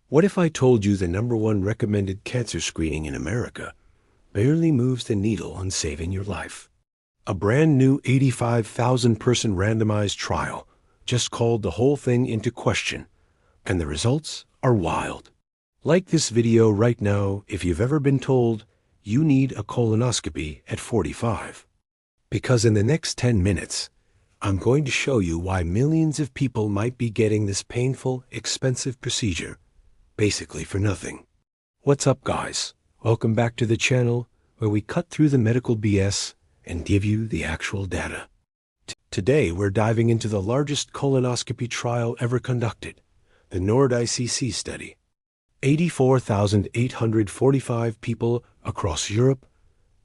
What if I told you the #1 recommended cancer screening in America barely moves the needle on saving your life? A brand new 85,000-person randomized trial just called the whole thing into question, and the results are wild. Like this video right now if you've ever been told you need a colonoscopy at 45. Because in the next 10 minutes, I'm going to show you why millions of people might be getting this painful, expensive procedure basically for nothing. What's up, guys? Welcome back to the channel where we cut through the medical BS and give you the actual data. Today we're diving into the largest colonoscopy trial ever conducted, the NORD-ICC study. 84,845 people across Europe,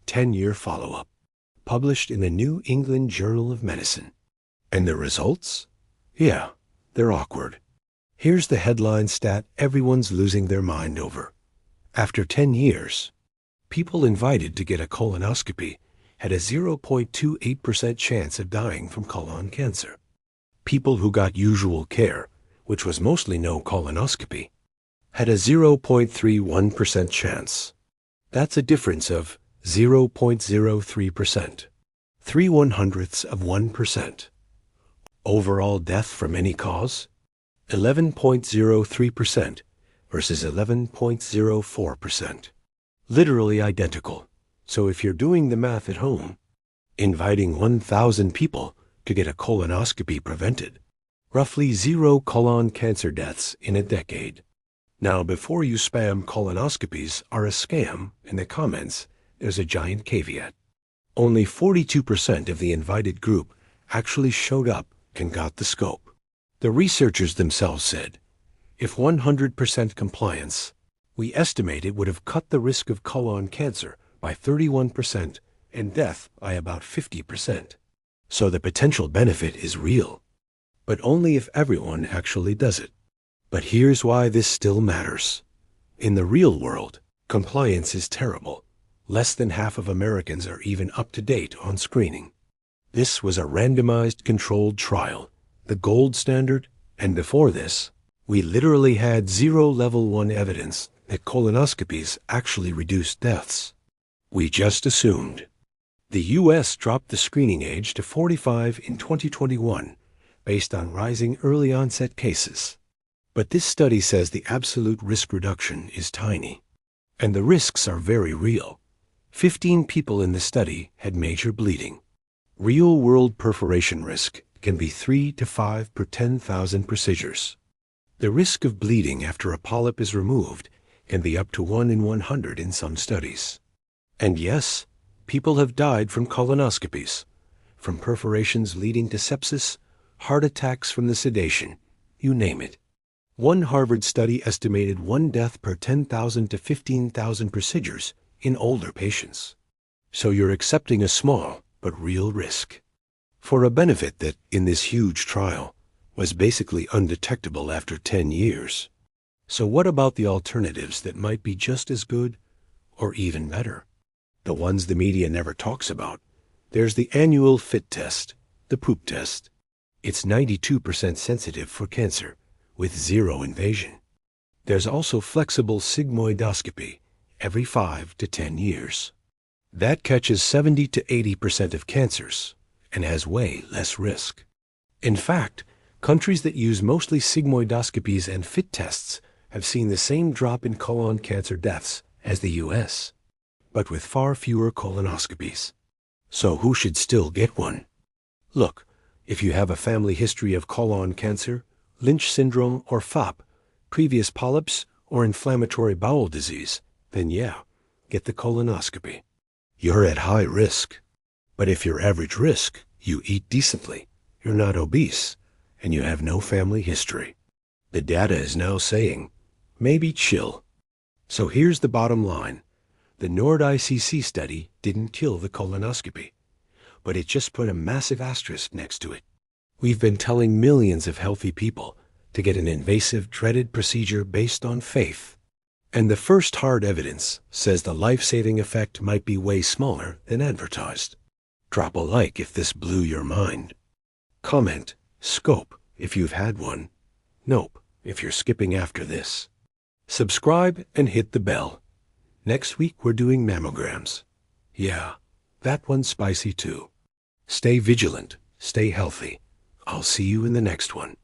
10-year follow-up, published in the New England Journal of Medicine. And the results? Yeah, they're awkward. Here's the headline stat everyone's losing their mind over. After 10 years, people invited to get a colonoscopy had a 0.28% chance of dying from colon cancer. People who got usual care, which was mostly no colonoscopy, had a 0.31% chance. That's a difference of 0.03%, 0.03%. Overall death from any cause, 11.03% versus 11.04%. Literally identical. So if you're doing the math at home, inviting 1,000 people to get a colonoscopy prevented roughly 0 colon cancer deaths in a decade. Now, before you spam colonoscopies are a scam in the comments, there's a giant caveat. Only 42% of the invited group actually showed up and got the scope. The researchers themselves said, if 100% compliance, we estimate it would have cut the risk of colon cancer by 31% and death by about 50%. So the potential benefit is real, but only if everyone actually does it. But here's why this still matters. In the real world, compliance is terrible. Less than half of Americans are even up to date on screening. This was a randomized controlled trial, the gold standard, and before this, we literally had 0 level 1 evidence that colonoscopies actually reduced deaths. We just assumed. The U.S. dropped the screening age to 45 in 2021 based on rising early onset cases. But this study says the absolute risk reduction is tiny. And the risks are very real. 15 people in the study had major bleeding. Real-world perforation risk can be 3 to 5 per 10,000 procedures. The risk of bleeding after a polyp is removed can be up to 1 in 100 in some studies. And yes, people have died from colonoscopies, from perforations leading to sepsis, heart attacks from the sedation, you name it. One Harvard study estimated 1 death per 10,000 to 15,000 procedures in older patients. So you're accepting a small but real risk for a benefit that, in this huge trial, was basically undetectable after 10 years. So what about the alternatives that might be just as good or even better? The ones the media never talks about. There's the annual FIT test, the poop test. It's 92% sensitive for cancer, with 0 invasion. There's also flexible sigmoidoscopy every 5 to 10 years. That catches 70 to 80% of cancers and has way less risk. In fact, countries that use mostly sigmoidoscopies and FIT tests have seen the same drop in colon cancer deaths as the U.S., but with far fewer colonoscopies. So who should still get one? Look, if you have a family history of colon cancer, Lynch syndrome or FOP, previous polyps, or inflammatory bowel disease, then yeah, get the colonoscopy. You're at high risk. But if you're average risk, you eat decently, you're not obese, and you have no family history, the data is now saying, maybe chill. So here's the bottom line. The NORD-ICC study didn't kill the colonoscopy, but it just put a massive asterisk next to it. We've been telling millions of healthy people to get an invasive, dreaded procedure based on faith. And the first hard evidence says the life-saving effect might be way smaller than advertised. Drop a like if this blew your mind. Comment, scope, if you've had one. Nope, if you're skipping after this. Subscribe and hit the bell. Next week we're doing mammograms. Yeah, that one's spicy too. Stay vigilant, stay healthy. I'll see you in the next one.